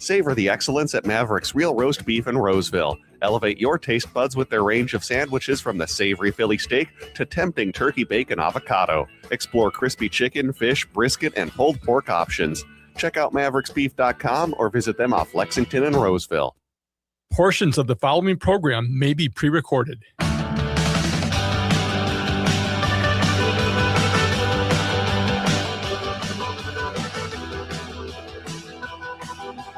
Savor the excellence at Maverick's Real Roast Beef in Roseville. Elevate your taste buds with their range of sandwiches from the savory Philly steak to tempting turkey bacon avocado. Explore crispy chicken, fish, brisket, and pulled pork options. Check out mavericksbeef.com or visit them off Lexington and Roseville. Portions of the following program may be pre-recorded.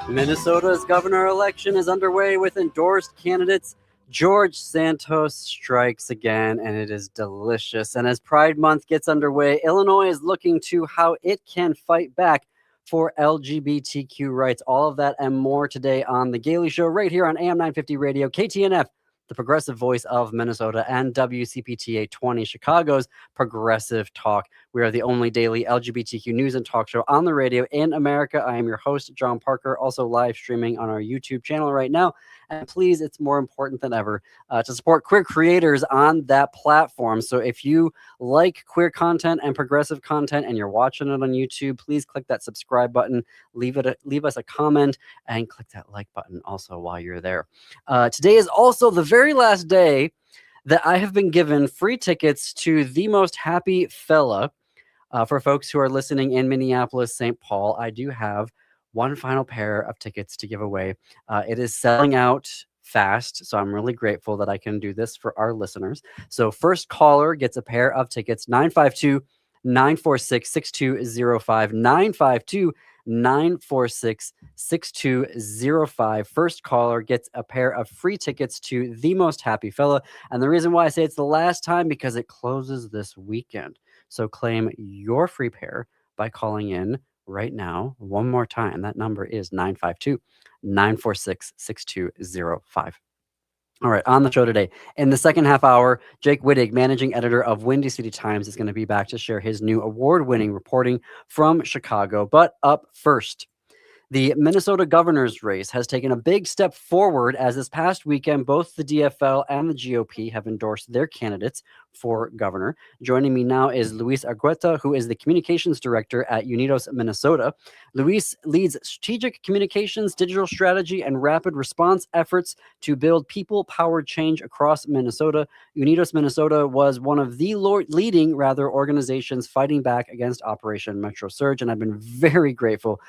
Minnesota's governor election is underway with endorsed candidates. George Santos strikes again, and it is delicious. And as Pride Month gets underway, Illinois is looking to how it can fight back for LGBTQ rights. All of that and more today on The Gailey Show right here on AM 950 Radio, KTNF, the progressive voice of Minnesota, and WCPTA 20, Chicago's progressive talk. We are the only daily LGBTQ news and talk show on the radio in America. I am your host, John Parker, also live streaming on our YouTube channel right now. And please, it's more important than ever to support queer creators on that platform. So if you like queer content and progressive content and you're watching it on YouTube, please click that subscribe button, leave us a comment, and click that like button also while you're there. Today is also the very last day that I have been given free tickets to The Most Happy Fella. For folks who are listening in Minneapolis, St. Paul, I do have one final pair of tickets to give away. It is selling out fast, so I'm really grateful that I can do this for our listeners. So first caller gets a pair of tickets, 952-946-6205, 946-6205. First caller gets a pair of free tickets to The Most Happy Fella. And the reason why I say it's the last time, because it closes this weekend. So claim your free pair by calling in right now. One more time. That number is 952-946-6205. All right, on the show today, in the second half hour, Jake Wittig, managing editor of Windy City Times, is going to be back to share his new award-winning reporting from Chicago. But up first, the Minnesota governor's race has taken a big step forward, as this past weekend, both the DFL and the GOP have endorsed their candidates for governor. Joining me now is Luis Argueta, who is the communications director at Unidos Minnesota. Luis leads strategic communications, digital strategy, and rapid response efforts to build people-powered change across Minnesota. Unidos Minnesota was one of the leading organizations fighting back against Operation Metro Surge, and I've been very grateful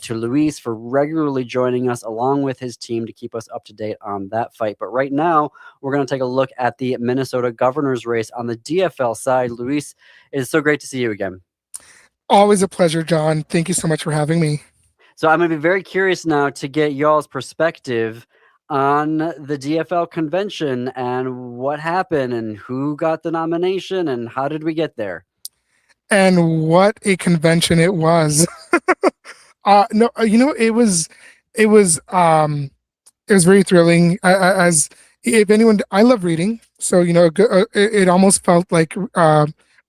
to Luis for regularly joining us along with his team to keep us up to date on that fight. But right now, we're going to take a look at the Minnesota governor's race on the DFL side. Luis, it is so great to see you again. Always a pleasure, John. Thank you so much for having me. So I'm going to be very curious now to get y'all's perspective on the DFL convention and what happened and who got the nomination and how did we get there? And what a convention it was. No, it was very thrilling. As if anyone, I love reading, so it almost felt like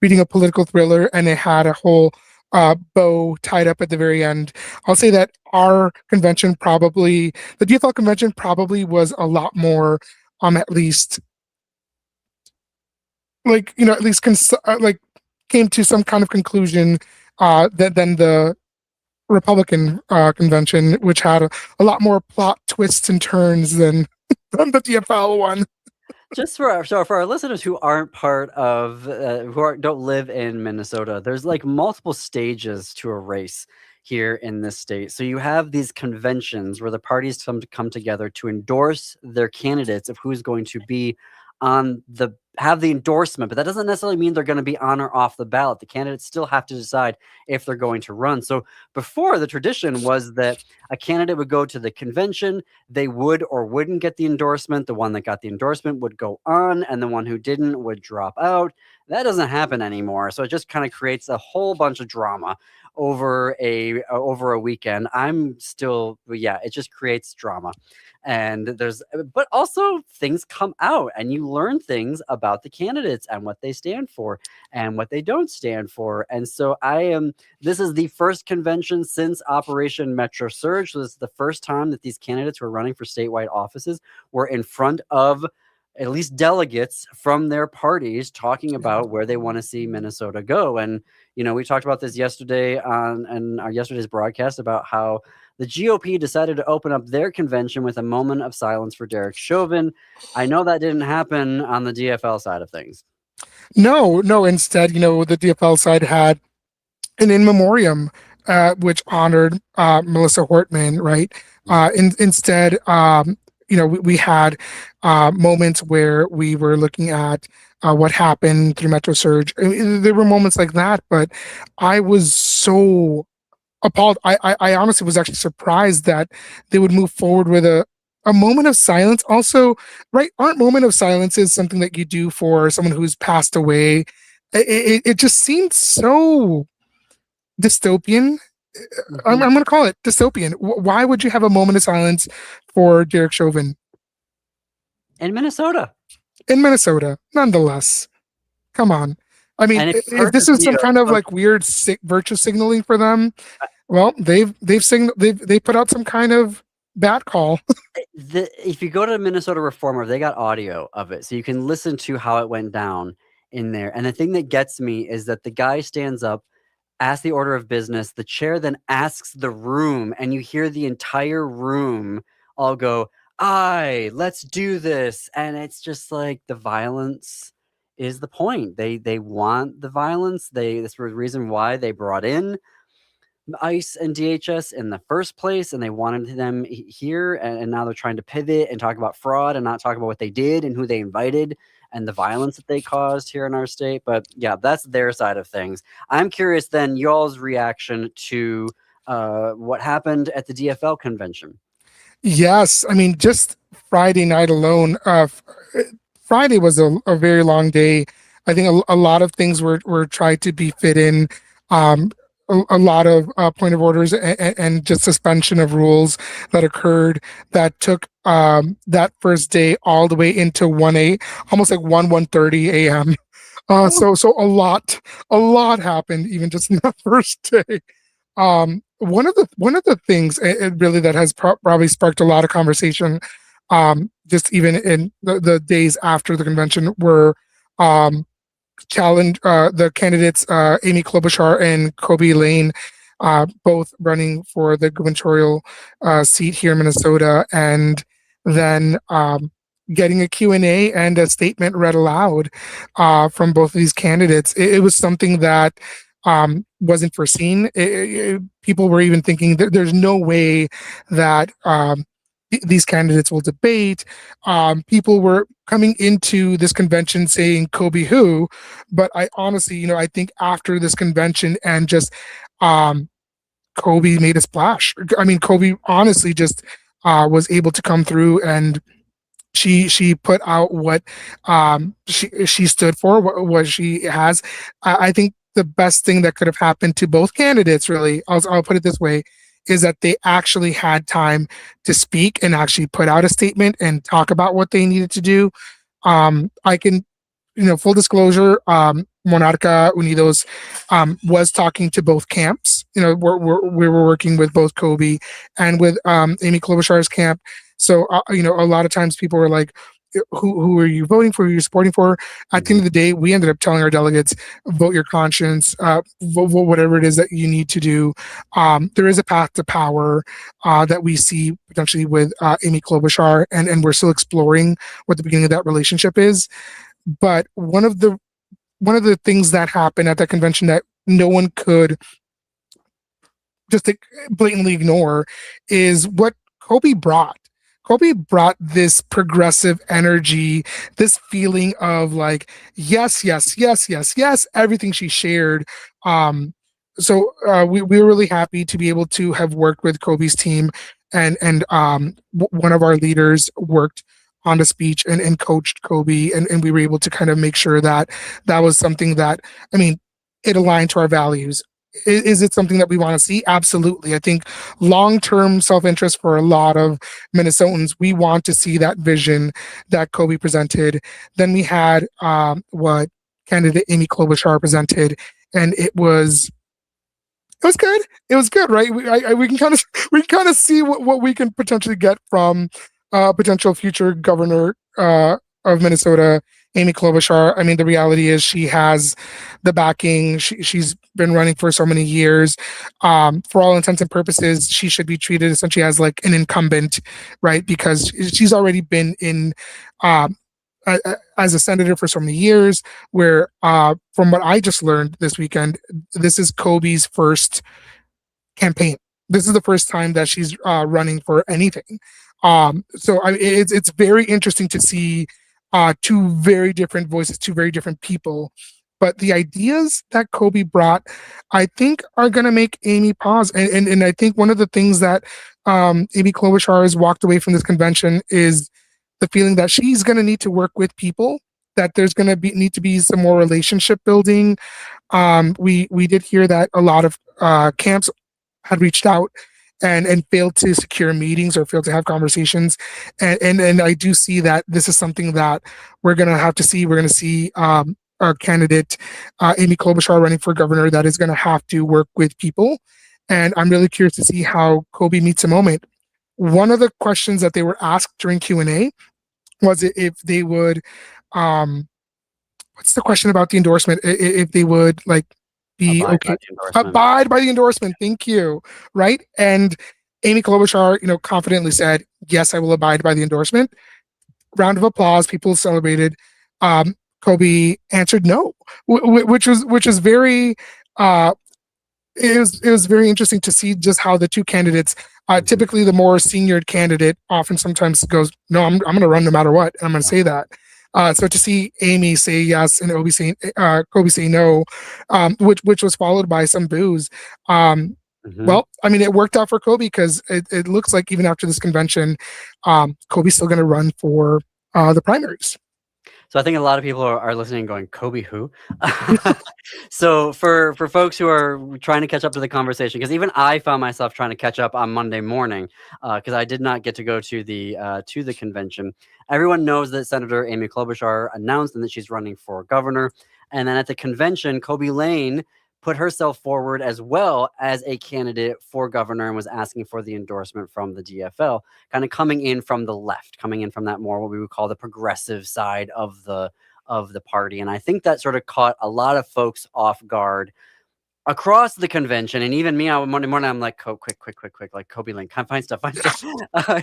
reading a political thriller, and it had a whole bow tied up at the very end. I'll say that our convention the DFL convention probably was a lot more, at least came to some kind of conclusion than the Republican convention, which had a lot more plot twists and turns than the DFL one. Just for our listeners who aren't part of, don't live in Minnesota, there's like multiple stages to a race here in this state. So you have these conventions where the parties come together to endorse their candidates of who's going to be have the endorsement, but that doesn't necessarily mean they're going to be on or off the ballot. The candidates still have to decide if they're going to run. So before, the tradition was that a candidate would go to the convention, they would or wouldn't get the endorsement. The one that got the endorsement would go on, and the one who didn't would drop out. That doesn't happen anymore. So it just kind of creates a whole bunch of drama over a weekend. It just creates drama. But also things come out and you learn things about the candidates and what they stand for and what they don't stand for. And so this is the first convention since Operation Metro Surge. So this is the first time that these candidates who are running for statewide offices were in front of at least delegates from their parties talking about where they want to see Minnesota go. And, we talked about this yesterday on yesterday's broadcast about how the GOP decided to open up their convention with a moment of silence for Derek Chauvin. I know that didn't happen on the DFL side of things. No. Instead, the DFL side had an in memoriam, which honored Melissa Hortman, right? Instead, we had moments where we were looking at what happened through Metro Surge. I mean, there were moments like that, but I was so appalled. I honestly was actually surprised that they would move forward with a moment of silence. Also, right? Aren't moment of silences something that you do for someone who's passed away? It just seemed so dystopian. I'm going to call it dystopian. Why would you have a moment of silence for Derek Chauvin? In Minnesota. In Minnesota, nonetheless. Come on. I mean, if this is some kind of like weird virtue signaling for them, well, they put out some kind of bat call. If you go to Minnesota Reformer, they got audio of it, so you can listen to how it went down in there. And the thing that gets me is that the guy stands up, asks the order of business, the chair then asks the room, and you hear the entire room all go, "Aye, let's do this." And it's just like the violence is the point. They want the violence. This was the reason why they brought in ICE and DHS in the first place, and they wanted them here, and now they're trying to pivot and talk about fraud and not talk about what they did and who they invited and the violence that they caused here in our state. But yeah, that's their side of things. I'm curious then y'all's reaction to what happened at the DFL convention. Yes, I mean, just Friday night alone, Friday was a very long day. I think a lot of things were tried to be fit in. A lot of point of orders and just suspension of rules that occurred that took that first day all the way into 1:30 a.m. So a lot happened even just in that first day. One of the things it really that has probably sparked a lot of conversation, just even in the days after the convention, were the candidates Amy Klobuchar and Kobe Lane, both running for the gubernatorial seat here in Minnesota, and then getting a Q&A and a statement read aloud from both of these candidates. It was something that wasn't foreseen. People were even thinking that there's no way that these candidates will debate. People were coming into this convention saying Kobe who, but I honestly, I think after this convention and just Kobe made a splash. I mean, Kobe honestly just was able to come through, and she put out what she stood for, what she has. I think the best thing that could have happened to both candidates, really, I'll put it this way, is that they actually had time to speak and actually put out a statement and talk about what they needed to do. I can, full disclosure, Monarca Unidos was talking to both camps. We were working with both Kobe and with Amy Klobuchar's camp. So, a lot of times people were like, who are you voting for? Who are you supporting for? At the end of the day, we ended up telling our delegates, vote your conscience, vote whatever it is that you need to do. There is a path to power that we see potentially with Amy Klobuchar, and we're still exploring what the beginning of that relationship is. But one of the things that happened at that convention that no one could just blatantly ignore is what Kobe brought. Kobe brought this progressive energy, this feeling of like, yes, everything she shared. So we were really happy to be able to have worked with Kobe's team, and one of our leaders worked on the speech and coached Kobe, and we were able to kind of make sure that was something that, it aligned to our values. Is it something that we want to see? Absolutely. I think long-term self-interest for a lot of Minnesotans, we want to see that vision that Kobe presented. Then we had what candidate Amy Klobuchar presented, and it was good. It was good, right? We can kind of see what we can potentially get from potential future governor of Minnesota, Amy Klobuchar, I mean, the reality is she has the backing. She's been running for so many years. For all intents and purposes, she should be treated essentially as like an incumbent, right? Because she's already been in as a senator for so many years, where from what I just learned this weekend, this is Kobe's first campaign. This is the first time that she's running for anything. So it's very interesting to see two very different voices, two very different people. But the ideas that Kobe brought, I think, are going to make Amy pause. And I think one of the things that Amy Klobuchar has walked away from this convention is the feeling that she's going to need to work with people, that there's going to need to be some more relationship building. We did hear that a lot of camps had reached out and failed to secure meetings or failed to have conversations. And I do see that this is something that we're going to have to see. We're going to see our candidate, Amy Klobuchar, running for governor, that is going to have to work with people. And I'm really curious to see how Kobe meets a moment. One of the questions that they were asked during Q&A was if they would, what's the question about the endorsement? If they would like be abide by the endorsement. Thank you. Right. And Amy Klobuchar, confidently said, yes, I will abide by the endorsement. Round of applause. People celebrated. Kobe answered no, which was very, it was very interesting to see just how the two candidates, typically the more senior candidate sometimes goes, no, I'm going to run no matter what. And I'm going to say that. So to see Amy say yes and Kobe say no, which was followed by some boos. Well, I mean, it worked out for Kobe because it looks like even after this convention, Kobe's still going to run for the primaries. So I think a lot of people are listening going, Kobe who? So for folks who are trying to catch up to the conversation, because even I found myself trying to catch up on Monday morning because I did not get to go to the convention. Everyone knows that Senator Amy Klobuchar announced and that she's running for governor. And then at the convention, Kobe Lane put herself forward as well as a candidate for governor and was asking for the endorsement from the DFL, kind of coming in from the left, coming in from that more what we would call the progressive side of the party. And I think that sort of caught a lot of folks off guard across the convention. And even me on Monday morning, I'm like, quick, like Kobe Lane, find stuff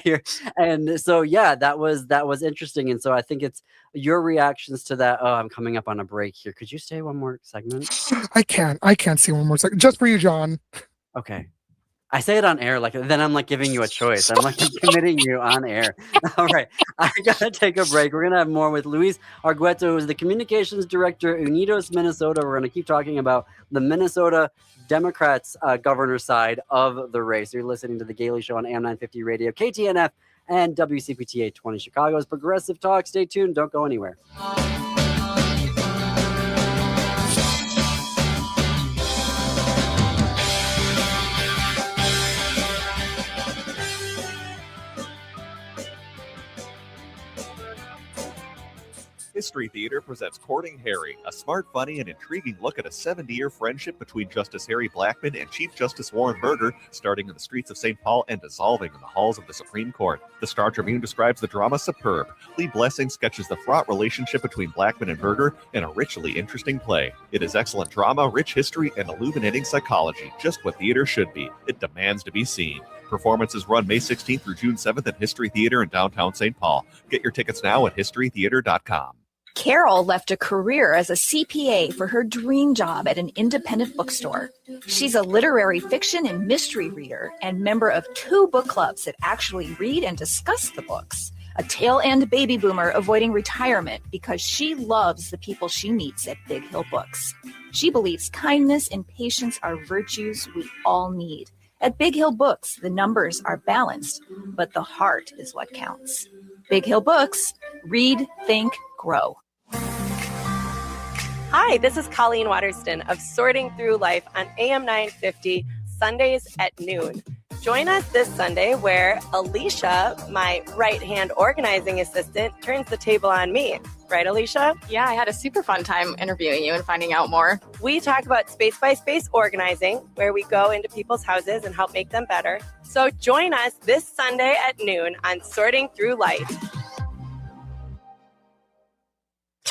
here. And so, yeah, that was interesting. And so I think it's your reactions to that. Oh, I'm coming up on a break here. Could you stay one more segment? I can't stay one more second. Just for you, John. Okay. I say it on air, then I'm like giving you a choice. I'm like committing you on air. All right. I gotta take a break. We're gonna have more with Luis Argueto, who's the communications director, Unidos, Minnesota. We're gonna keep talking about the Minnesota Democrats governor side of the race. You're listening to the Gailey Show on AM 950 Radio, KTNF, and WCPT 820 Chicago's Progressive Talk. Stay tuned. Don't go anywhere. History Theater presents Courting Harry, a smart, funny, and intriguing look at a 70-year friendship between Justice Harry Blackmun and Chief Justice Warren Burger, starting in the streets of St. Paul and dissolving in the halls of the Supreme Court. The Star Tribune describes the drama superb. Lee Blessing sketches the fraught relationship between Blackmun and Burger in a richly interesting play. It is excellent drama, rich history, and illuminating psychology, just what theater should be. It demands to be seen. Performances run May 16th through June 7th at History Theater in downtown St. Paul. Get your tickets now at historytheater.com. Carol left a career as a CPA for her dream job at an independent bookstore. She's a literary fiction and mystery reader and member of 2 book clubs that actually read and discuss the books. A tail-end baby boomer avoiding retirement because she loves the people she meets at Big Hill Books. She believes kindness and patience are virtues we all need. At Big Hill Books, the numbers are balanced, but the heart is what counts. Big Hill Books, read, think, grow. Hi, this is Colleen Waterston of Sorting Through Life on AM 950, Sundays at noon. Join us this Sunday where Alicia, my right-hand organizing assistant, turns the table on me. Right, Alicia? Yeah, I had a super fun time interviewing you and finding out more. We talk about space-by-space organizing, where we go into people's houses and help make them better. So join us this Sunday at noon on Sorting Through Life.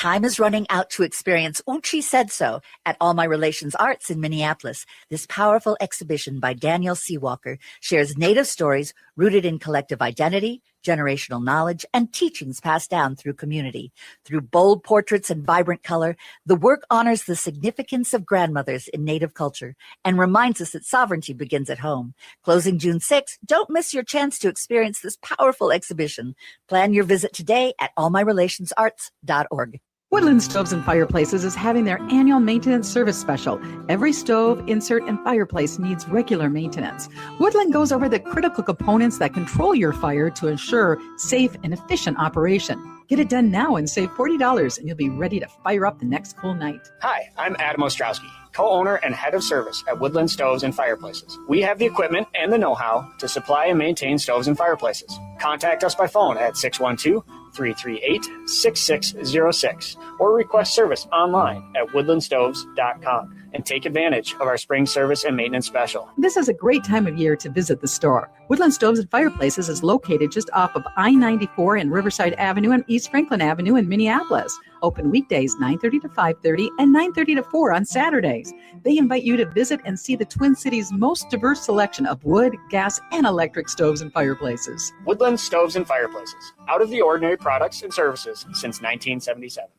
Time is running out to experience Uchi Said So at All My Relations Arts in Minneapolis. This powerful exhibition by Daniel Seawalker shares Native stories rooted in collective identity, generational knowledge, and teachings passed down through community. Through bold portraits and vibrant color, the work honors the significance of grandmothers in Native culture and reminds us that sovereignty begins at home. Closing June 6th, don't miss your chance to experience this powerful exhibition. Plan your visit today at allmyrelationsarts.org. Woodland Stoves and Fireplaces is having their annual maintenance service special. Every stove, insert, and fireplace needs regular maintenance. Woodland goes over the critical components that control your fire to ensure safe and efficient operation. Get it done now and save $40, and you'll be ready to fire up the next cool night. Hi, I'm Adam Ostrowski, co-owner and head of service at Woodland Stoves and Fireplaces. We have the equipment and the know-how to supply and maintain stoves and fireplaces. Contact us by phone at 612-338-6606 or request service online at woodlandstoves.com and take advantage of our spring service and maintenance special. This is a great time of year to visit the store. Woodland Stoves and Fireplaces is located just off of I-94 and Riverside Avenue and East Franklin Avenue in Minneapolis. Open weekdays 9:30 to 5:30 and 9:30 to 4 on Saturdays. They invite you to visit and see the Twin Cities' most diverse selection of wood, gas, and electric stoves and fireplaces. Woodland Stoves and Fireplaces, out of the ordinary products and services since 1977.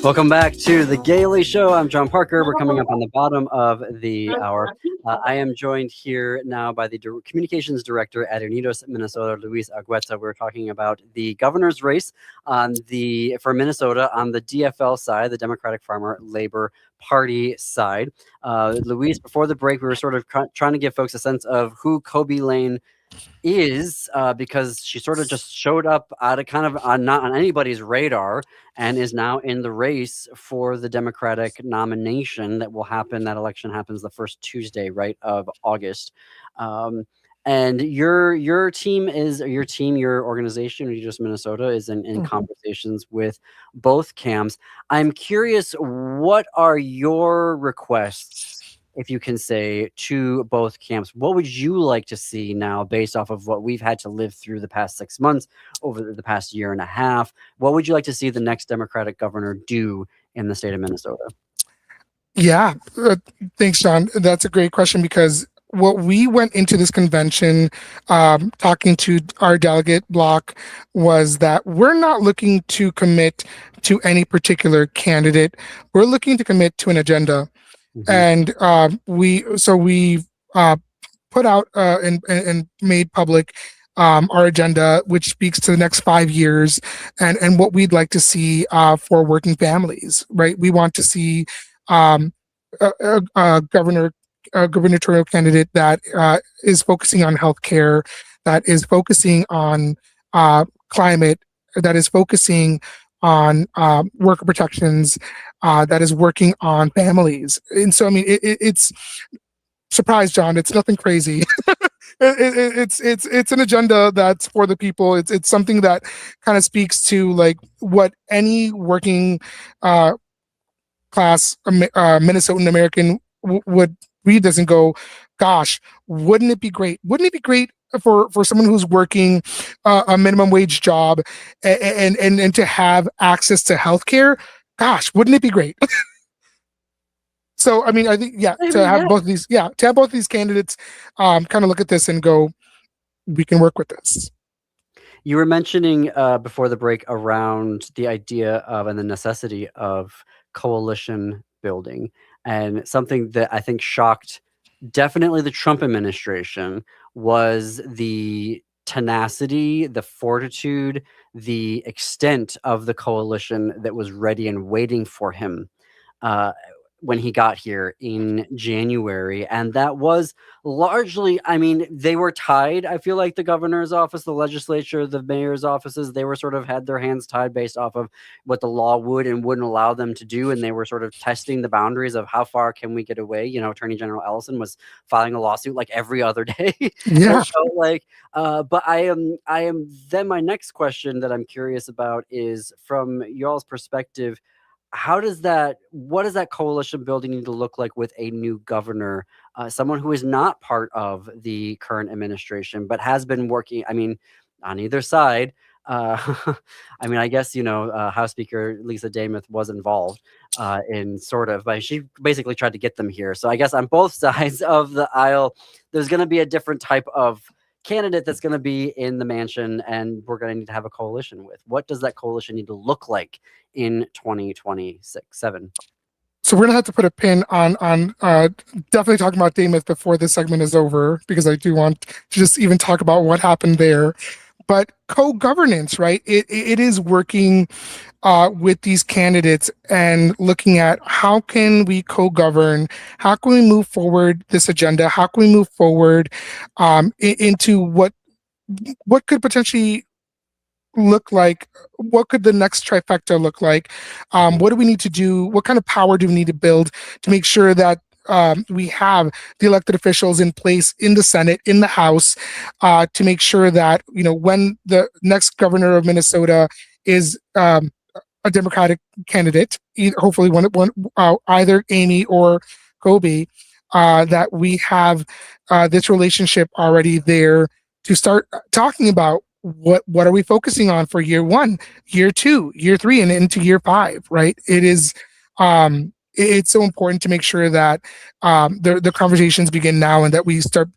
Welcome back to the Gailey Show. I'm John Parker. We're coming up on the bottom of the hour. I am joined here now by the communications director at Unidos Minnesota, Luis Argueta. We're talking about the governor's race for Minnesota on the DFL side, the Democratic Farmer Labor Party side. Luis, before the break, we were sort of trying to give folks a sense of who Kobe Lane is, because she sort of just showed up out of not on anybody's radar and is now in the race for the Democratic nomination that will happen. That election happens the first Tuesday, right, of August. And your organization, Unidos Minnesota, is in conversations with both camps. I'm curious, what are your requests, if you can say, to both camps? What would you like to see now based off of what we've had to live through the past 6 months, over the past year and a half? What would you like to see the next Democratic governor do in the state of Minnesota? Yeah, thanks, John. That's a great question, because what we went into this convention talking to our delegate block was that we're not looking to commit to any particular candidate. We're looking to commit to an agenda. And we put out and made public our agenda, which speaks to the next 5 years and what we'd like to see for working families. Right, we want to see a gubernatorial candidate that is focusing on healthcare, that is focusing on climate, that is focusing on worker protections, that is working on families. And so, I mean, it's surprise, John. It's nothing crazy. It's an agenda that's for the people. It's something that kind of speaks to like what any working class Minnesotan American would read this and go, gosh, wouldn't it be great? Wouldn't it be great for someone who's working a minimum wage job and to have access to healthcare? Gosh, wouldn't it be great? So, I mean, I think, to have both these candidates kind of look at this and go, we can work with this. You were mentioning before the break around the idea of and the necessity of coalition building, and something that I think shocked definitely the Trump administration was the tenacity, the fortitude, the extent of the coalition that was ready and waiting for him when he got here in January. And that was largely, I mean, they were tied. I feel like the governor's office, the legislature, the mayor's offices, they were sort of had their hands tied based off of what the law would and wouldn't allow them to do. And they were sort of testing the boundaries of how far can we get away. You know, Attorney General Ellison was filing a lawsuit like every other day. Yeah. So like, but then my next question that I'm curious about is, from y'all's perspective, what does that coalition building need to look like with a new governor, someone who is not part of the current administration, but has been working, I mean, on either side. I mean, I guess, House Speaker Lisa Dameth was involved in sort of, but she basically tried to get them here. So I guess on both sides of the aisle, there's going to be a different type of candidate that's going to be in the mansion, and we're going to need to have a coalition with. What does that coalition need to look like in 2026-7? So we're gonna have to put a pin on definitely talking about Dameth before this segment is over, because I do want to just even talk about what happened there. But co-governance, right? It is working with these candidates and looking at how can we co-govern, how can we move forward this agenda, how can we move forward into what could potentially look like, what could the next trifecta look like, what do we need to do, what kind of power do we need to build to make sure that we have the elected officials in place in the Senate, in the House, to make sure that, when the next governor of Minnesota is a Democratic candidate, hopefully either Amy or Kobe, that we have this relationship already there to start talking about what are we focusing on for year 1, year 2, year 3, and into year 5, right? It is it's so important to make sure that the conversations begin now and that we start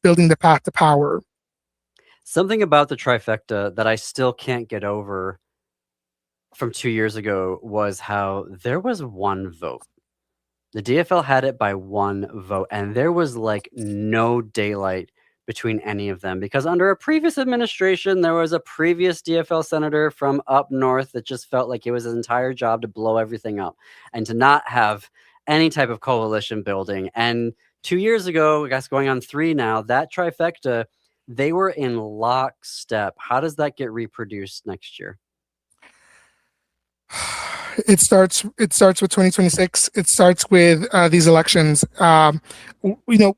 building the path to power. Something about the trifecta that I still can't get over from 2 years ago was how there was one vote. The DFL had it by one vote, and there was like no daylight between any of them, because under a previous administration, there was a previous DFL senator from up north that just felt like it was his entire job to blow everything up and to not have any type of coalition building. And 2 years ago, I guess going on 3 now, that trifecta, they were in lockstep. How does that get reproduced next year? It starts with 2026. It starts with these elections.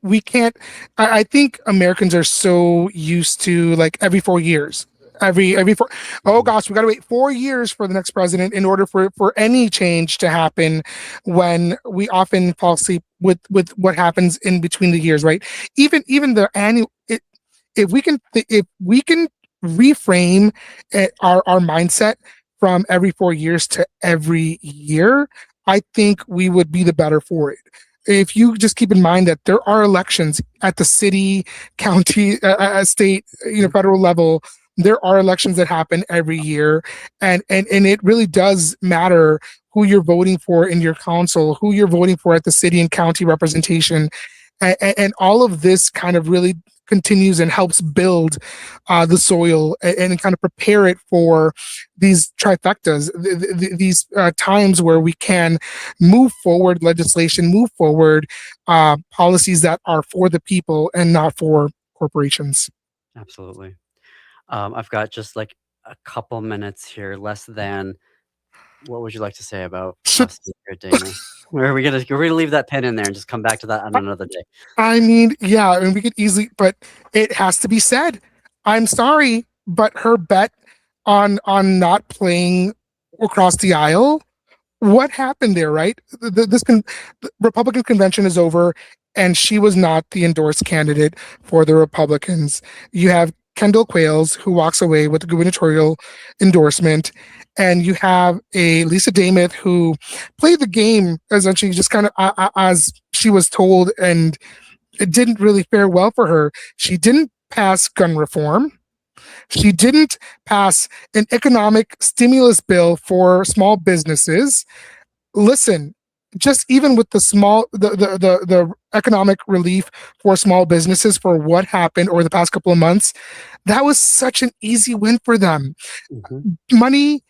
We can't. I think Americans are so used to, like, every 4 years. Every 4. Oh gosh, we got to wait 4 years for the next president in order for any change to happen. When we often fall asleep with what happens in between the years, right? Even the annual. If we can reframe our mindset from every 4 years to every year, I think we would be the better for it. If you just keep in mind that there are elections at the city, county, state, federal level, there are elections that happen every year, and it really does matter who you're voting for in your council, who you're voting for at the city and county representation, and all of this kind of really continues and helps build the soil and kind of prepare it for these trifectas, these times where we can move forward legislation, move forward policies that are for the people and not for corporations. Absolutely. I've got just like a couple minutes here, less than. What would you like to say about Dana? Are we gonna leave that pen in there and just come back to that on another day? I mean, yeah, I mean, we could easily, but it has to be said. I'm sorry, but her bet on not playing across the aisle, what happened there, right? The Republican convention is over, and she was not the endorsed candidate for the Republicans. You have Kendall Quayles, who walks away with the gubernatorial endorsement, and you have a Lisa Dameth who played the game essentially just kind of as she was told, and it didn't really fare well for her. She didn't pass gun reform. She didn't pass an economic stimulus bill for small businesses. Listen, just even with the economic relief for small businesses for what happened over the past couple of months, that was such an easy win for them. Money,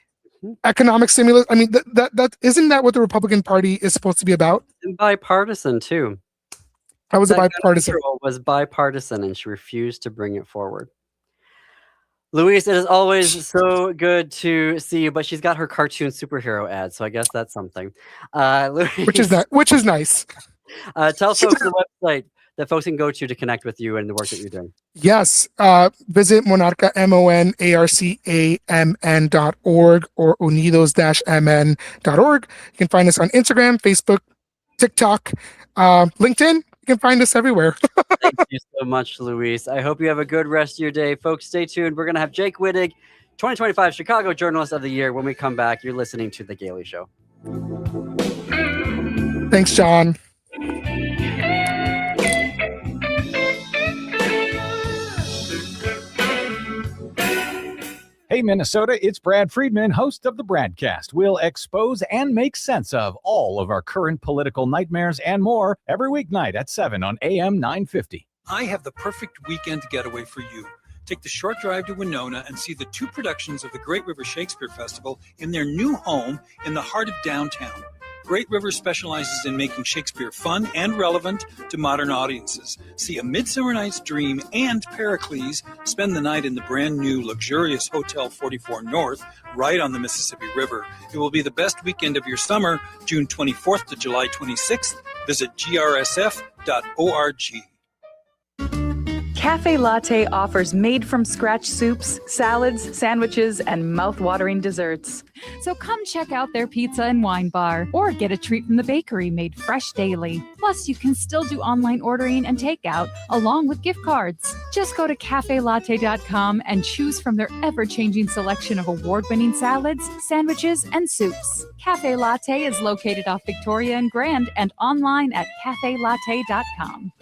economic stimulus. I mean, that isn't that what the Republican Party is supposed to be about? And bipartisan too. That was bipartisan. Was bipartisan, and she refused to bring it forward. Luis, it is always so good to see you, but she's got her cartoon superhero ad, so I guess that's something. Luis, which is nice. Tell folks the website that folks can go to connect with you and the work that you're doing? Yes. Visit Monarca, monarcamn.org or unidos-mn.org. You can find us on Instagram, Facebook, TikTok, LinkedIn. You can find us everywhere. Thank you so much, Luis. I hope you have a good rest of your day. Folks, stay tuned. We're going to have Jake Wittig, 2025 Chicago Journalist of the Year. When we come back, you're listening to The Gailey Show. Thanks, John. Hey, Minnesota, it's Brad Friedman, host of the Bradcast. We'll expose and make sense of all of our current political nightmares and more every weeknight at 7 on AM 950. I have the perfect weekend getaway for you. Take the short drive to Winona and see the 2 productions of the Great River Shakespeare Festival in their new home in the heart of downtown. Great River specializes in making Shakespeare fun and relevant to modern audiences. See A Midsummer Night's Dream and Pericles. Spend the night in the brand new luxurious Hotel 44 North, right on the Mississippi River. It will be the best weekend of your summer, June 24th to July 26th. Visit grsf.org. Cafe Latte offers made-from-scratch soups, salads, sandwiches, and mouth-watering desserts. So come check out their pizza and wine bar, or get a treat from the bakery made fresh daily. Plus, you can still do online ordering and takeout, along with gift cards. Just go to cafelatte.com and choose from their ever-changing selection of award-winning salads, sandwiches, and soups. Cafe Latte is located off Victoria and Grand and online at cafelatte.com.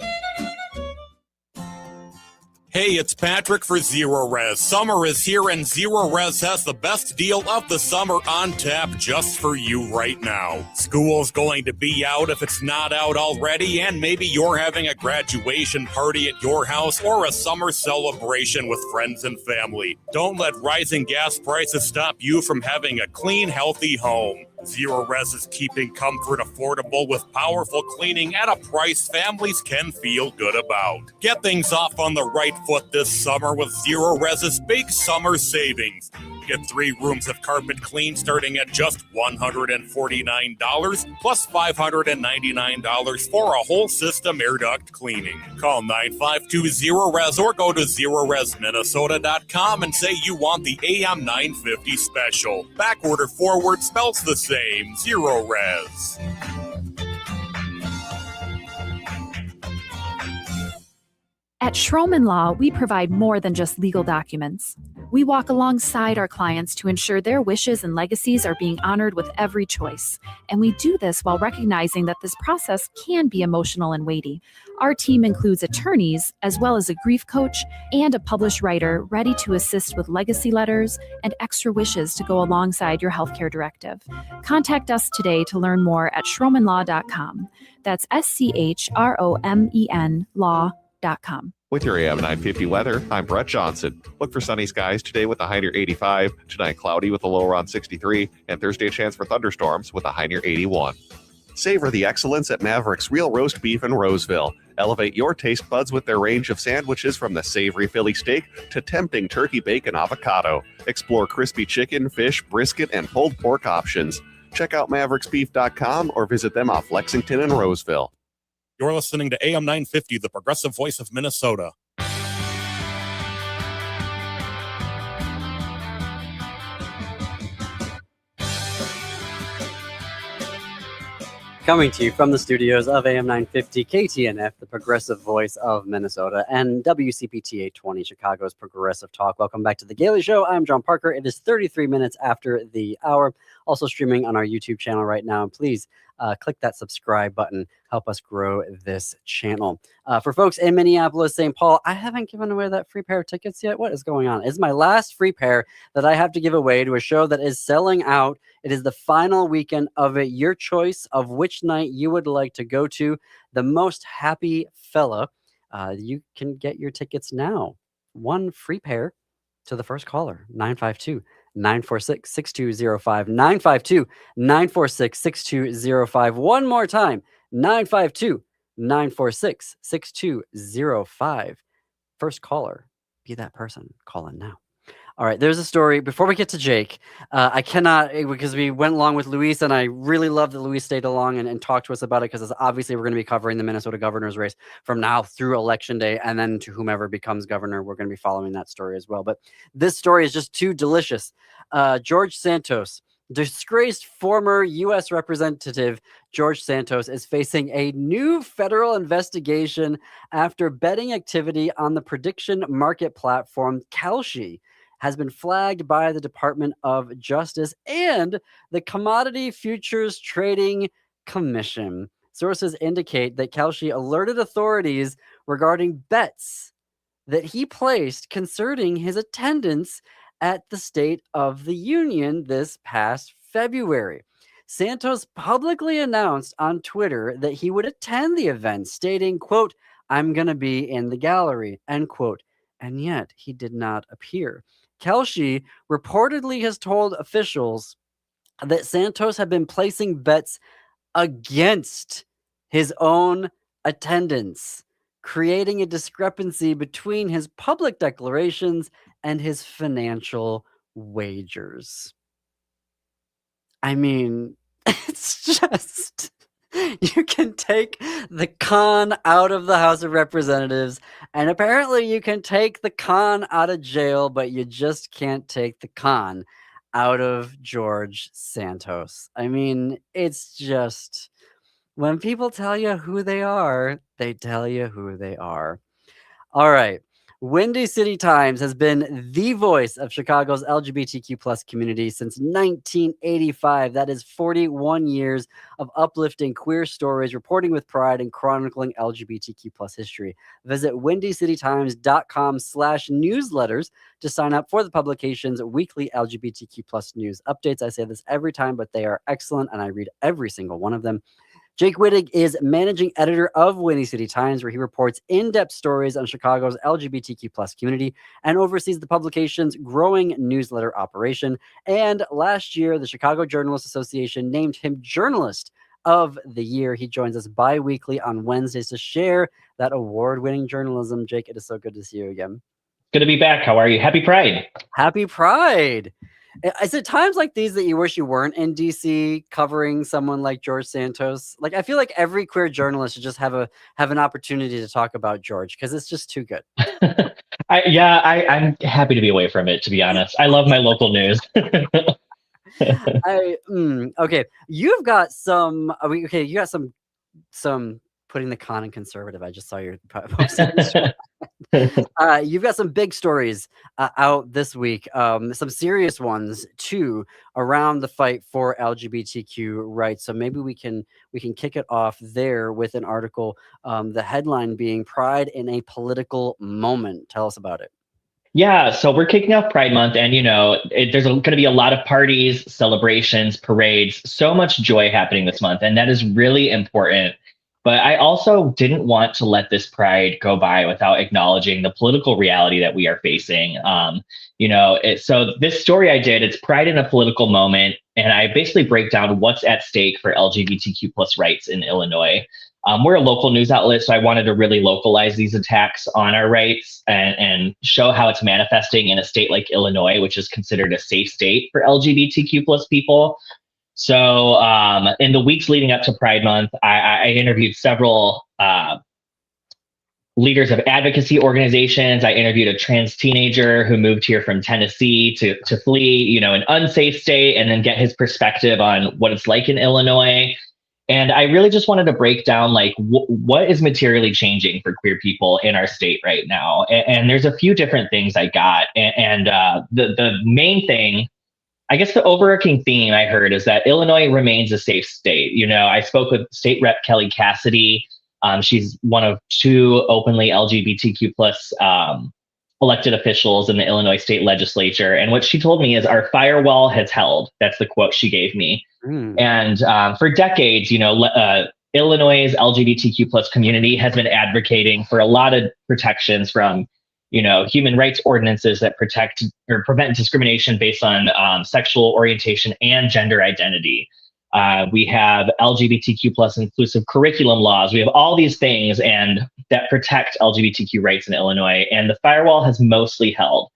Hey, it's Patrick for Zero Res. Summer is here and Zero Res has the best deal of the summer on tap just for you right now. School's going to be out if it's not out already, and maybe you're having a graduation party at your house or a summer celebration with friends and family. Don't let rising gas prices stop you from having a clean, healthy home. Zero Res is keeping comfort affordable with powerful cleaning at a price families can feel good about. Get things off on the right foot this summer with Zero Res's big summer savings. Get 3 rooms of carpet clean starting at just $149 plus $599 for a whole system air duct cleaning. Call 952-ZERO-RES or go to ZeroResMinnesota.com and say you want the AM 950 special. Backward or forward spells the same. Zero Res. At Schroman Law, we provide more than just legal documents. We walk alongside our clients to ensure their wishes and legacies are being honored with every choice. And we do this while recognizing that this process can be emotional and weighty. Our team includes attorneys, as well as a grief coach and a published writer ready to assist with legacy letters and extra wishes to go alongside your healthcare directive. Contact us today to learn more at schromenlaw.com. That's SCHROMEN law.com. With your AM 950 weather, I'm Brett Johnson. Look for sunny skies today with a high near 85, tonight cloudy with a low around 63, and Thursday a chance for thunderstorms with a high near 81. Savor the excellence at Maverick's Real Roast Beef in Roseville. Elevate your taste buds with their range of sandwiches from the savory Philly steak to tempting turkey bacon avocado. Explore crispy chicken, fish, brisket, and pulled pork options. Check out mavericksbeef.com or visit them off Lexington and Roseville. You're listening to AM 950, the progressive voice of Minnesota. Coming to you from the studios of AM 950 KTNF, the progressive voice of Minnesota, and WCPT 820, Chicago's progressive talk. Welcome back to The Gailey Show. I'm John Parker. It is 33 minutes after the hour. Also streaming on our YouTube channel right now. And please click that subscribe button. Help us grow this channel. For folks in Minneapolis, St. Paul, I haven't given away that free pair of tickets yet. What is going on? It's my last free pair that I have to give away to a show that is selling out. It is the final weekend of it. Your choice of which night you would like to go to. The most happy fella. You can get your tickets now. One free pair to the first caller, 952-946-6205. 952-946-6205. One more time, 952-946-6205. First caller, be that person. Call in now. All right, there's a story. Before we get to Jake, I cannot, because we went along with Luis, and I really love that Luis stayed along and talked to us about it, because obviously we're going to be covering the Minnesota governor's race from now through election day, and then to whomever becomes governor, we're going to be following that story as well. But this story is just too delicious. George Santos, disgraced former U.S. Representative George Santos, is facing a new federal investigation after betting activity on the prediction market platform Kalshi has been flagged by the Department of Justice and the Commodity Futures Trading Commission. Sources indicate that Kalshi alerted authorities regarding bets that he placed concerning his attendance at the State of the Union this past February. Santos publicly announced on Twitter that he would attend the event, stating, quote, "I'm going to be in the gallery," end quote. And yet he did not appear. Kalshi reportedly has told officials that Santos had been placing bets against his own attendance, creating a discrepancy between his public declarations and his financial wagers. I mean, it's just... You can take the con out of the House of Representatives, and apparently you can take the con out of jail, but you just can't take the con out of George Santos. I mean, it's just, when people tell you who they are, they tell you who they are. All right. Windy City Times has been the voice of Chicago's LGBTQ plus community since 1985. That is 41 years of uplifting queer stories, reporting with pride, and chronicling LGBTQ plus history. Visit windycitytimes.com/newsletters to sign up for the publication's weekly LGBTQ plus news updates. I say this every time, but they are excellent, and I read every single one of them. Jake Wittig is managing editor of Windy City Times, where he reports in-depth stories on Chicago's LGBTQ plus community and oversees the publication's growing newsletter operation. And last year, the Chicago Journalists Association named him Journalist of the Year. He joins us bi-weekly on Wednesdays to share that award-winning journalism. Jake, it is so good to see you again. Good to be back. How are you? Happy Pride. Happy Pride. Is it times like these that you wish you weren't in DC covering someone like George Santos? Like, I feel like every queer journalist should just have an opportunity to talk about George, because it's just too good. I'm happy to be away from it, to be honest. I love my local news. Okay. You've got some, you got some putting the con in conservative. I just saw your post. You've got some big stories out this week, some serious ones too, around the fight for LGBTQ rights. So maybe we can kick it off there with an article, the headline being "Pride in a Political Moment." Tell us about it. Yeah, so we're kicking off Pride Month, and there's going to be a lot of parties, celebrations, parades, so much joy happening this month, and that is really important. But I also didn't want to let this Pride go by without acknowledging the political reality that we are facing. So this story I did, it's Pride in a Political Moment, and I basically break down what's at stake for LGBTQ plus rights in Illinois. We're a local news outlet, so I wanted to really localize these attacks on our rights and show how it's manifesting in a state like Illinois, which is considered a safe state for LGBTQ plus people. So in the weeks leading up to Pride Month, I interviewed several leaders of advocacy organizations. I interviewed a trans teenager who moved here from Tennessee to flee, an unsafe state, and then get his perspective on what it's like in Illinois. And I really just wanted to break down what is materially changing for queer people in our state right now. And there's a few different things I got. And the main thing, I guess the overarching theme I heard is that Illinois remains a safe state. I spoke with State Rep Kelly Cassidy. She's one of two openly LGBTQ plus elected officials in the Illinois state legislature. And what she told me is our firewall has held. That's the quote she gave me. And for decades, Illinois' LGBTQ plus community has been advocating for a lot of protections from human rights ordinances that protect or prevent discrimination based on sexual orientation and gender identity. We have LGBTQ plus inclusive curriculum laws. We have all these things and that protect LGBTQ rights in Illinois, and the firewall has mostly held.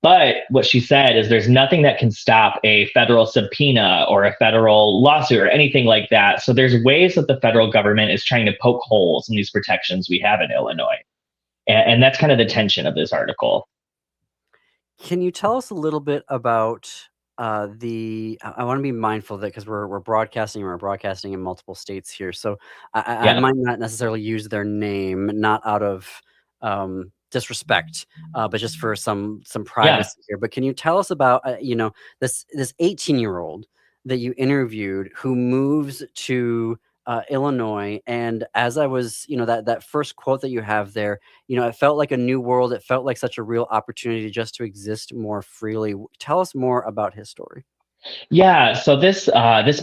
But what she said is there's nothing that can stop a federal subpoena or a federal lawsuit or anything like that. So there's ways that the federal government is trying to poke holes in these protections we have in Illinois. And that's kind of the tension of this article. Can you tell us a little bit about I want to be mindful of that because we're broadcasting in multiple states here. So I might not necessarily use their name, not out of disrespect, but just for some privacy here. But can you tell us about this 18-year-old that you interviewed who moves to Illinois, and as I was, that first quote that you have there, it felt like a new world. It felt like such a real opportunity just to exist more freely. Tell us more about his story. Yeah, so this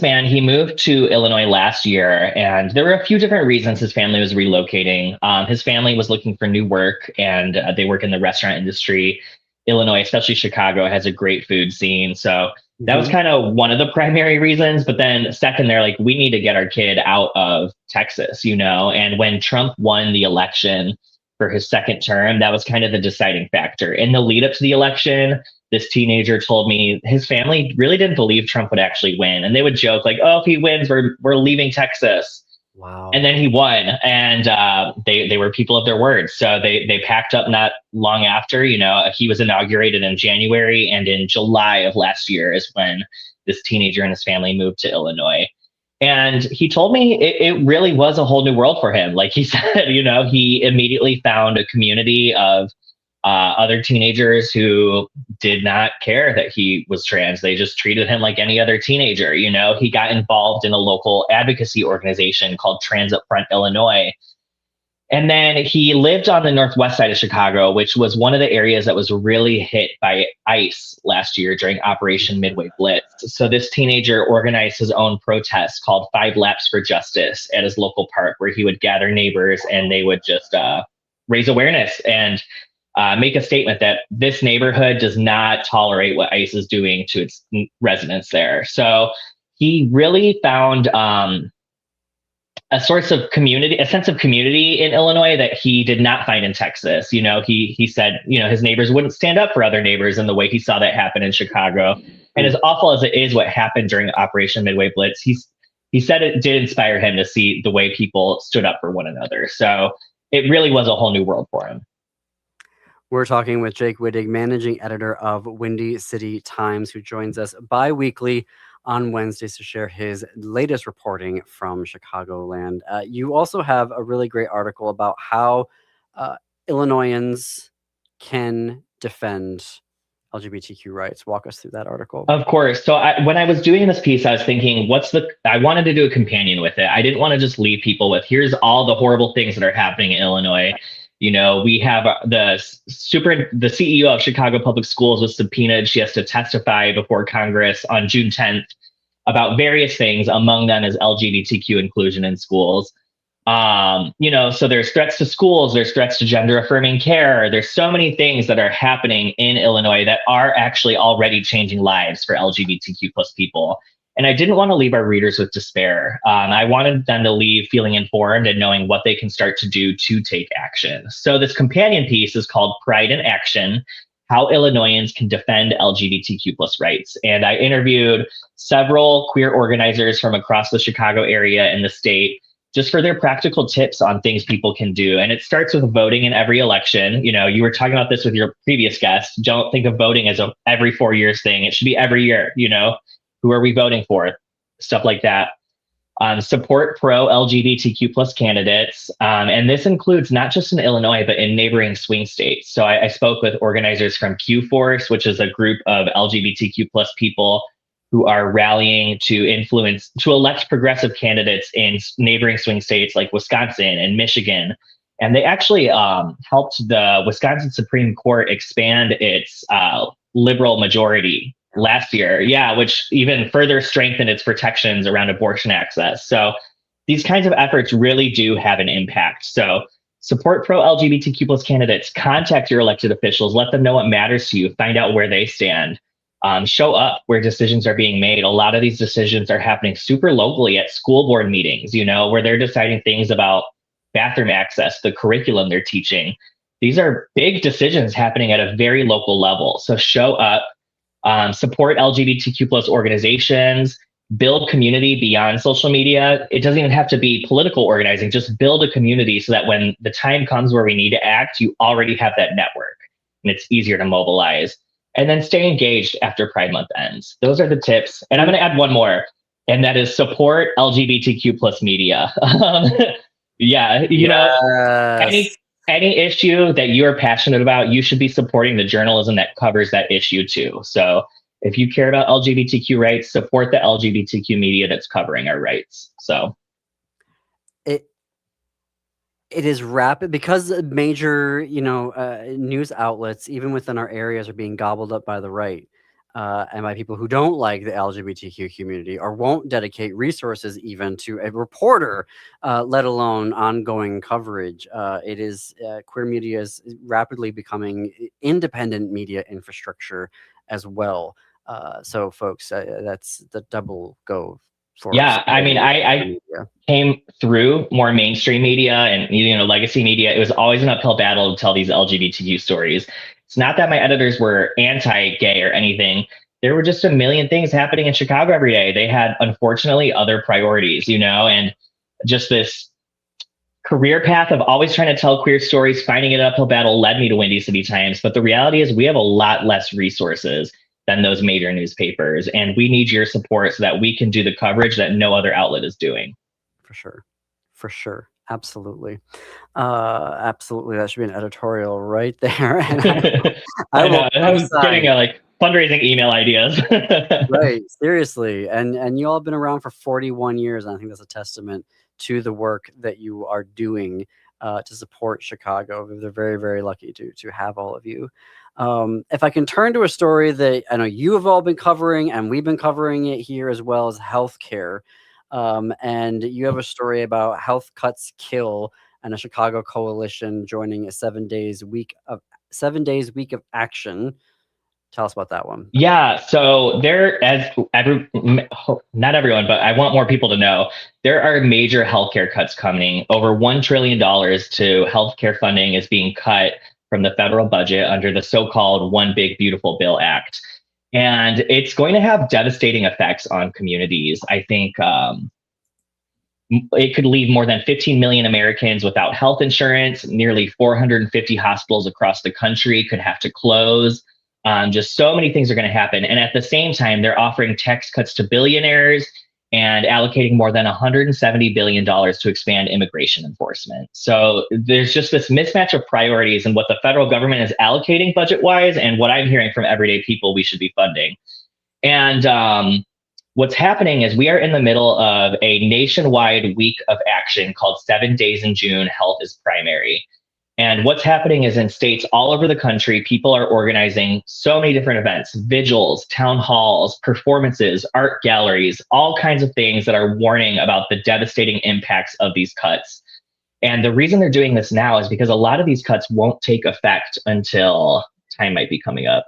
man, he moved to Illinois last year, and there were a few different reasons his family was relocating. His family was looking for new work, and they work in the restaurant industry. Illinois, especially Chicago, has a great food scene. So that was kind of one of the primary reasons. But then second, they're like, we need to get our kid out of Texas, And when Trump won the election for his second term, that was kind of the deciding factor. In the lead up to the election, this teenager told me his family really didn't believe Trump would actually win. And they would joke like, oh, if he wins, we're leaving Texas. Wow. And then he won, and they were people of their word. So they packed up not long after. He was inaugurated in January, and in July of last year is when this teenager and his family moved to Illinois. And he told me it really was a whole new world for him. Like he said, he immediately found a community of other teenagers who did not care that he was trans. They just treated him like any other teenager. He got involved in a local advocacy organization called Transit Front Illinois. And then he lived on the northwest side of Chicago, which was one of the areas that was really hit by ICE last year during Operation Midway Blitz. So this teenager organized his own protest called 5 Laps for Justice at his local park, where he would gather neighbors and they would just raise awareness and make a statement that this neighborhood does not tolerate what ICE is doing to its residents there. So he really found a source of community, a sense of community in Illinois that he did not find in Texas. He said, his neighbors wouldn't stand up for other neighbors in the way he saw that happen in Chicago. And as awful as it is what happened during Operation Midway Blitz, he said it did inspire him to see the way people stood up for one another. So it really was a whole new world for him. We're talking with Jake Wittig, managing editor of Windy City Times, who joins us bi-weekly on Wednesdays to share his latest reporting from Chicagoland. You also have a really great article about how Illinoisans can defend LGBTQ rights. Walk us through that article. Of course. So when I was doing this piece, I was thinking, I wanted to do a companion with it. I didn't want to just leave people with, here's all the horrible things that are happening in Illinois. We have the CEO of Chicago Public Schools was subpoenaed. She has to testify before Congress on June 10th about various things. Among them is LGBTQ inclusion in schools. So there's threats to schools, there's threats to gender affirming care. There's so many things that are happening in Illinois that are actually already changing lives for LGBTQ plus people. And I didn't want to leave our readers with despair. I wanted them to leave feeling informed and knowing what they can start to do to take action. So this companion piece is called Pride in Action, How Illinoisans Can Defend LGBTQ plus Rights. And I interviewed several queer organizers from across the Chicago area and the state just for their practical tips on things people can do. And it starts with voting in every election. You were talking about this with your previous guest. Don't think of voting as a every 4 years thing. It should be every year, Who are we voting for? Stuff like that. Support pro-LGBTQ plus candidates. And this includes not just in Illinois, but in neighboring swing states. So I spoke with organizers from Q Force, which is a group of LGBTQ plus people who are rallying to elect progressive candidates in neighboring swing states like Wisconsin and Michigan. And they actually helped the Wisconsin Supreme Court expand its liberal majority last year, which even further strengthened its protections around abortion access. So these kinds of efforts really do have an impact. So support pro-LGBTQ plus candidates, contact your elected officials, let them know what matters to you, find out where they stand, show up where decisions are being made. A lot of these decisions are happening super locally at school board meetings, where they're deciding things about bathroom access, the curriculum they're teaching. these are big decisions happening at a very local level. So show up, support LGBTQ plus organizations, build community beyond social media. It doesn't even have to be political organizing, just build a community so that when the time comes where we need to act, you already have that network and it's easier to mobilize. And then stay engaged after Pride Month ends. Those are the tips. And I'm going to add one more, and that is support LGBTQ plus media. Yeah, you know, any issue that you're passionate about, you should be supporting the journalism that covers that issue too. So if you care about LGBTQ rights, support the LGBTQ media that's covering our rights. So it is rapid because major, news outlets, even within our areas, are being gobbled up by the right and by people who don't like the LGBTQ community or won't dedicate resources even to a reporter, let alone ongoing coverage. It is queer media is rapidly becoming independent media infrastructure as well. So, folks, that's the double go. Yeah, I mean, I came through more mainstream media and legacy media. It was always an uphill battle to tell these LGBTQ stories. It's not that my editors were anti-gay or anything. There were just a million things happening in Chicago every day. They had, unfortunately, other priorities, and just this career path of always trying to tell queer stories, finding an uphill battle led me to Windy City Times. But the reality is we have a lot less resources than those major newspapers. And we need your support so that we can do the coverage that no other outlet is doing. For sure. Absolutely. Absolutely. That should be an editorial right there. And I was getting fundraising email ideas. Right. Seriously. And you all have been around for 41 years. And I think that's a testament to the work that you are doing to support Chicago. They're very, very lucky to have all of you. If I can turn to a story that I know you have all been covering and we've been covering it here as well, as healthcare. And you have a story about Health Cuts Kill and a Chicago coalition joining a 7 days week of action. Tell us about that one. Yeah, so not everyone, but I want more people to know, there are major healthcare cuts coming. Over $1 trillion to healthcare funding is being cut from the federal budget under the so-called One Big Beautiful Bill Act. And it's going to have devastating effects on communities. I think it could leave more than 15 million Americans without health insurance. Nearly 450 hospitals across the country could have to close. Just so many things are going to happen. And at the same time, they're offering tax cuts to billionaires and allocating more than $170 billion to expand immigration enforcement. So there's just this mismatch of priorities and what the federal government is allocating budget-wise and what I'm hearing from everyday people we should be funding. And what's happening is we are in the middle of a nationwide week of action called 7 Days in June, Health is Primary. And what's happening is in states all over the country, people are organizing so many different events, vigils, town halls, performances, art galleries, all kinds of things that are warning about the devastating impacts of these cuts. And the reason they're doing this now is because a lot of these cuts won't take effect until time might be coming up.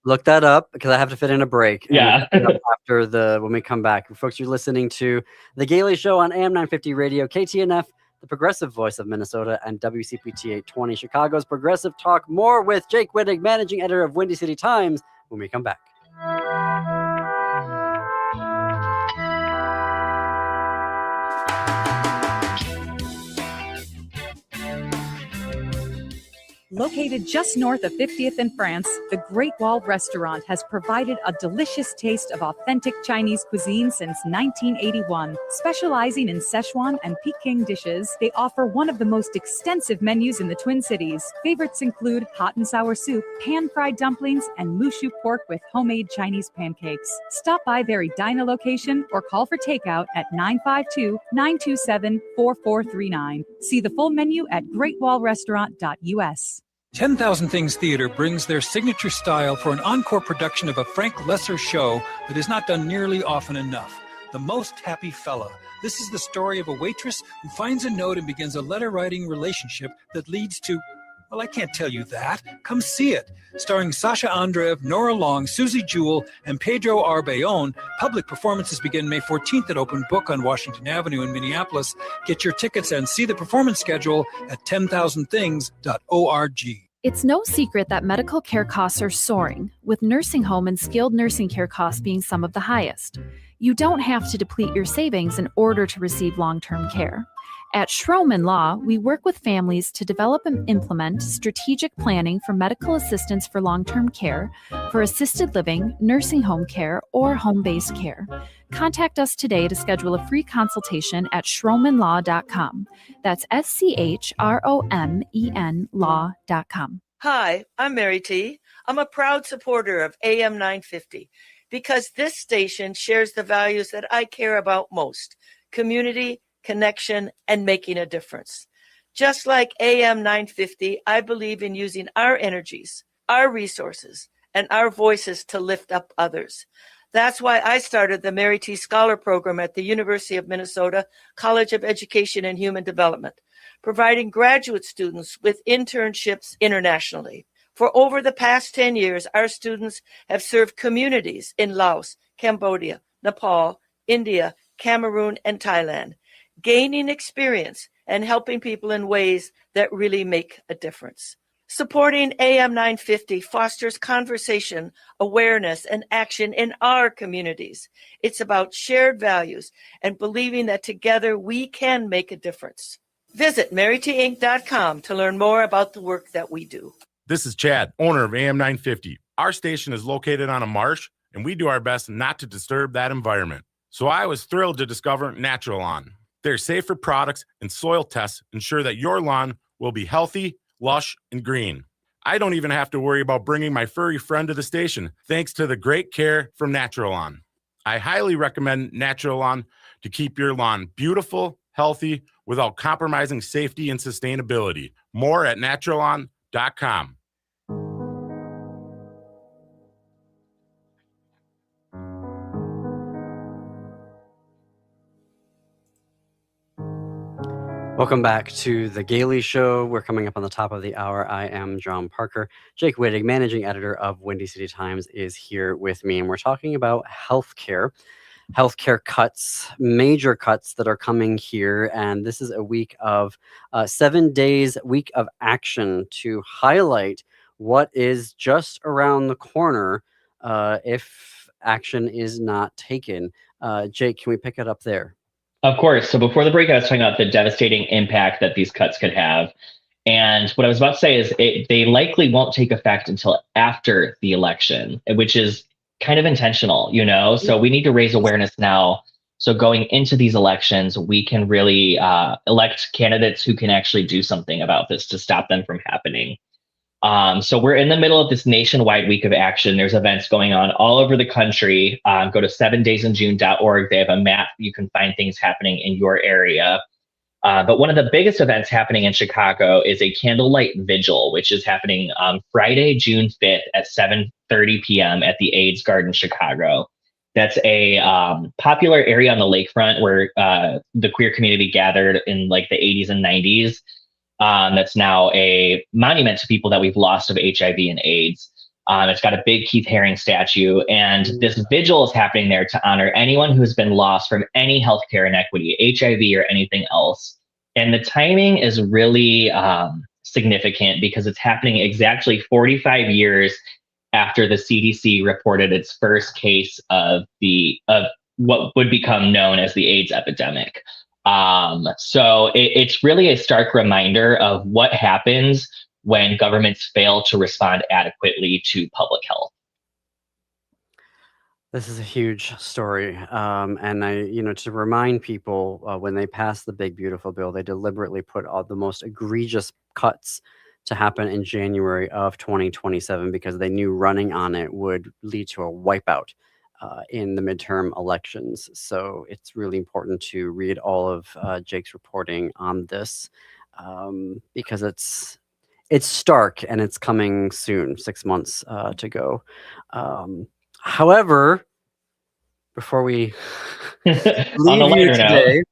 Look that up because I have to fit in a break. Yeah. After when we come back. Folks, you're listening to The Gailey Show on AM 950 Radio, KTNF, the progressive voice of Minnesota, and WCPT 820, Chicago's Progressive Talk. More with Jake Wittig, managing editor of Windy City Times, when we come back. Located just north of 50th in France, the Great Wall Restaurant has provided a delicious taste of authentic Chinese cuisine since 1981. Specializing in Szechuan and Peking dishes, they offer one of the most extensive menus in the Twin Cities. Favorites include hot and sour soup, pan-fried dumplings, and mushu pork with homemade Chinese pancakes. Stop by their Edina location or call for takeout at 952-927-4439. See the full menu at greatwallrestaurant.us. 10,000 Things Theater brings their signature style for an encore production of a Frank Lesser show that is not done nearly often enough. The Most Happy Fella. This is the story of a waitress who finds a note and begins a letter-writing relationship that leads to Well, I can't tell you that. Come see it. Starring Sasha Andreev, Nora Long, Susie Jewell, and Pedro Arbeon, public performances begin May 14th at Open Book on Washington Avenue in Minneapolis. Get your tickets and see the performance schedule at 10,000things.org. It's no secret that medical care costs are soaring, with nursing home and skilled nursing care costs being some of the highest. You don't have to deplete your savings in order to receive long-term care. At Schroman Law, we work with families to develop and implement strategic planning for medical assistance for long-term care, for assisted living, nursing home care, or home-based care. Contact us today to schedule a free consultation at schromanlaw.com. That's SCHROMEN law.com. Hi, I'm Mary T. I'm a proud supporter of AM 950 because this station shares the values that I care about most: community, connection, and making a difference. Just like AM 950, I believe in using our energies, our resources, and our voices to lift up others. That's why I started the Mary T. Scholar Program at the University of Minnesota College of Education and Human Development, providing graduate students with internships internationally. For over the past 10 years, our students have served communities in Laos, Cambodia, Nepal, India, Cameroon, and Thailand, gaining experience and helping people in ways that really make a difference. Supporting AM 950 fosters conversation, awareness, and action in our communities. It's about shared values and believing that together we can make a difference. Visit marytinc.com to learn more about the work that we do. This is Chad, owner of AM 950. Our station is located on a marsh, and we do our best not to disturb that environment. So I was thrilled to discover Natural Lawn. Their safer products and soil tests ensure that your lawn will be healthy, lush, and green. I don't even have to worry about bringing my furry friend to the station, thanks to the great care from Natural Lawn. I highly recommend Natural Lawn to keep your lawn beautiful, healthy, without compromising safety and sustainability. More at naturalawn.com. Welcome back to The Gailey Show. We're coming up on the top of the hour. I am John Parker. Jake Wittig, managing editor of Windy City Times, is here with me, and we're talking about healthcare cuts, major cuts that are coming here. And this is a week of 7 days, week of action to highlight what is just around the corner if action is not taken. Jake, can we pick it up there? Of course. So before the break, I was talking about the devastating impact that these cuts could have. And what I was about to say is they likely won't take effect until after the election, which is kind of intentional, you know? So we need to raise awareness now. So going into these elections, we can really elect candidates who can actually do something about this to stop them from happening. So we're in the middle of this nationwide week of action. There's events going on all over the country. Go to 7daysinjune.org. They have a map. You can find things happening in your area. But one of the biggest events happening in Chicago is a candlelight vigil, which is happening Friday, June 5th at 7:30 p.m. at the AIDS Garden, Chicago. That's a popular area on the lakefront where the queer community gathered in like the 80s and 90s. That's now a monument to people that we've lost of HIV and AIDS. It's got a big Keith Haring statue, and this vigil is happening there to honor anyone who has been lost from any healthcare inequity, HIV or anything else. And the timing is really significant because it's happening exactly 45 years after the CDC reported its first case of what would become known as the AIDS epidemic. So it's really a stark reminder of what happens when governments fail to respond adequately to public health. This is a huge story. And to remind people, when they passed the Big Beautiful Bill, they deliberately put all the most egregious cuts to happen in January of 2027 because they knew running on it would lead to a wipeout in the midterm elections. So it's really important to read all of Jake's reporting on this because it's stark and it's coming soon, 6 months to go. However, before we leave you today,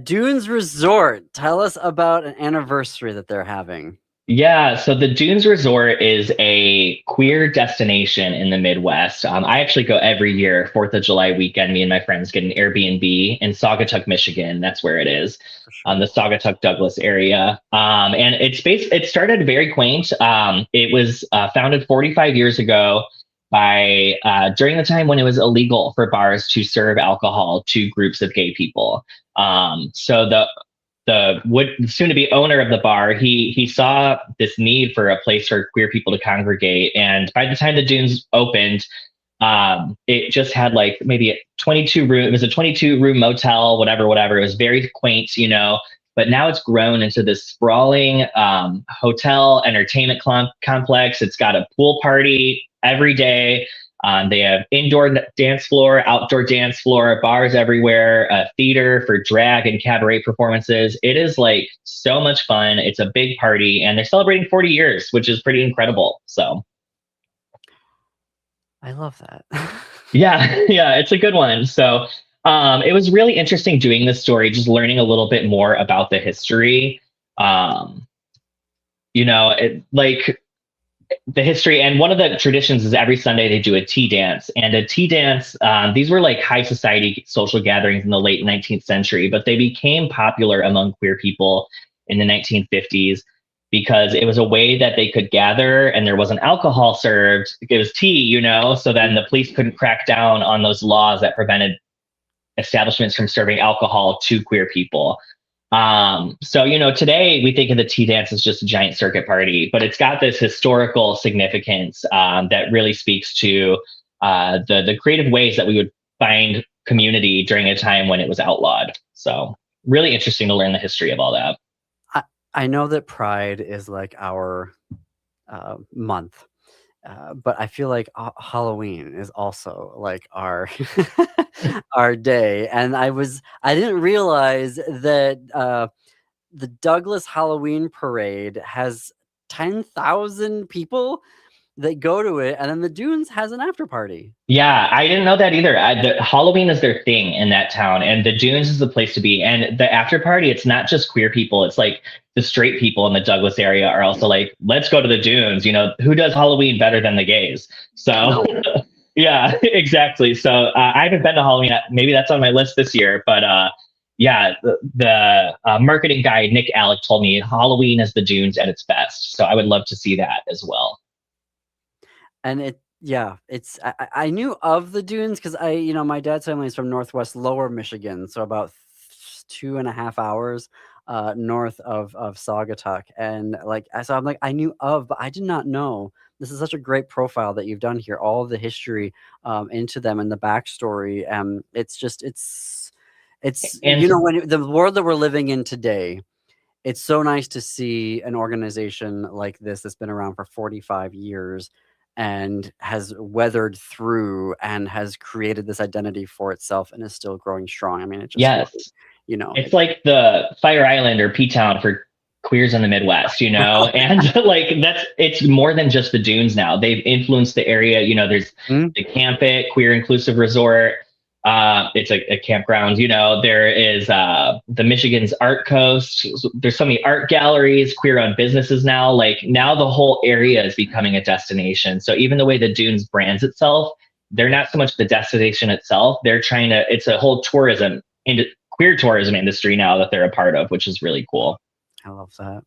Dunes Resort, tell us about an anniversary that they're having. Yeah, so the Dunes Resort is a queer destination in the Midwest. I actually go every year, 4th of July weekend. Me and my friends get an Airbnb in Saugatuck, Michigan. That's where it is, the Saugatuck Douglas area. And it started very quaint. It was founded 45 years ago by during the time when it was illegal for bars to serve alcohol to groups of gay people. So the soon-to-be owner of the bar, he saw this need for a place for queer people to congregate, and by the time the Dunes opened, it just had like maybe a 22 room. It was a 22-room motel, whatever. It was very quaint, But now it's grown into this sprawling hotel entertainment complex. It's got a pool party every day. They have indoor dance floor, outdoor dance floor, bars everywhere, a theater for drag and cabaret performances. It is like so much fun. It's a big party, and they're celebrating 40 years, which is pretty incredible. So I love that. yeah, it's a good one. So it was really interesting doing this story, just learning a little bit more about the history. The history, and one of the traditions is every Sunday they do a tea dance, and a tea dance, these were like high society social gatherings in the late 19th century, but they became popular among queer people in the 1950s because it was a way that they could gather, and there wasn't alcohol served. It was tea, so then the police couldn't crack down on those laws that prevented establishments from serving alcohol to queer people. So today we think of the tea dance as just a giant circuit party, but it's got this historical significance that really speaks to the creative ways that we would find community during a time when it was outlawed. So really interesting to learn the history of all that. I know that Pride is like our month, but I feel like Halloween is also like our our day. And I didn't realize that the Douglas Halloween Parade has 10,000 people that go to it, and then the Dunes has an after party. Yeah, I didn't know that either. Halloween is their thing in that town, and the Dunes is the place to be. And the after party, it's not just queer people. It's like the straight people in the Douglas area are also like, let's go to the Dunes. Who does Halloween better than the gays? So yeah, exactly. So I haven't been to Halloween. Maybe that's on my list this year. But the marketing guy, Nick Alec, told me Halloween is the Dunes at its best. So I would love to see that as well. And I knew of the Dunes because my dad's family is from Northwest Lower Michigan, so about 2.5 hours north of Saugatuck, and so I'm like, I knew of, but I did not know. This is such a great profile that you've done here, all of the history into them and the backstory. It's when the world that we're living in today, it's so nice to see an organization like this that's been around for 45 years and has weathered through and has created this identity for itself and is still growing strong. I mean, it just, yes, it's like the Fire Island or P-Town for queers in the Midwest, and it's more than just the Dunes now. They've influenced the area. There's the Camp It Queer Inclusive Resort. It's a campground. There is the Michigan's Art Coast. There's so many art galleries, queer-owned businesses now. Now the whole area is becoming a destination. So even the way the Dunes brands itself, they're not so much the destination itself. They're trying to. It's a whole queer tourism industry now that they're a part of, which is really cool. I love that.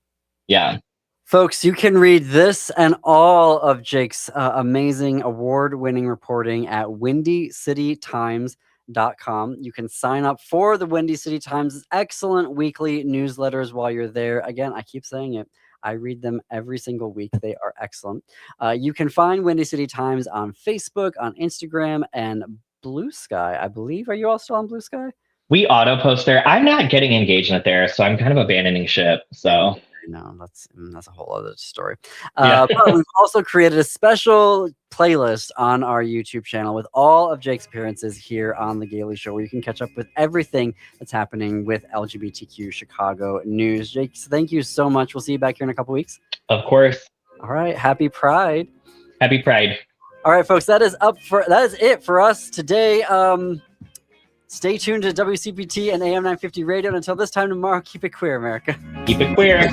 Yeah. Folks, you can read this and all of Jake's amazing award-winning reporting at windycitytimes.com. You can sign up for the Windy City Times' excellent weekly newsletters while you're there. Again, I keep saying it. I read them every single week. They are excellent. You can find Windy City Times on Facebook, on Instagram, and Blue Sky, I believe. Are you all still on Blue Sky? We auto post there. I'm not getting engagement there, so I'm kind of abandoning ship. So no, that's a whole other story. But we've also created a special playlist on our YouTube channel with all of Jake's appearances here on The Gailey Show, where you can catch up with everything that's happening with LGBTQ Chicago news. Jake, thank you so much. We'll see you back here in a couple weeks. Of course. All right. Happy Pride. Happy Pride. All right, folks. That is it for us today. Stay tuned to WCPT and AM 950 Radio. And until this time tomorrow, keep it queer, America. Keep it queer.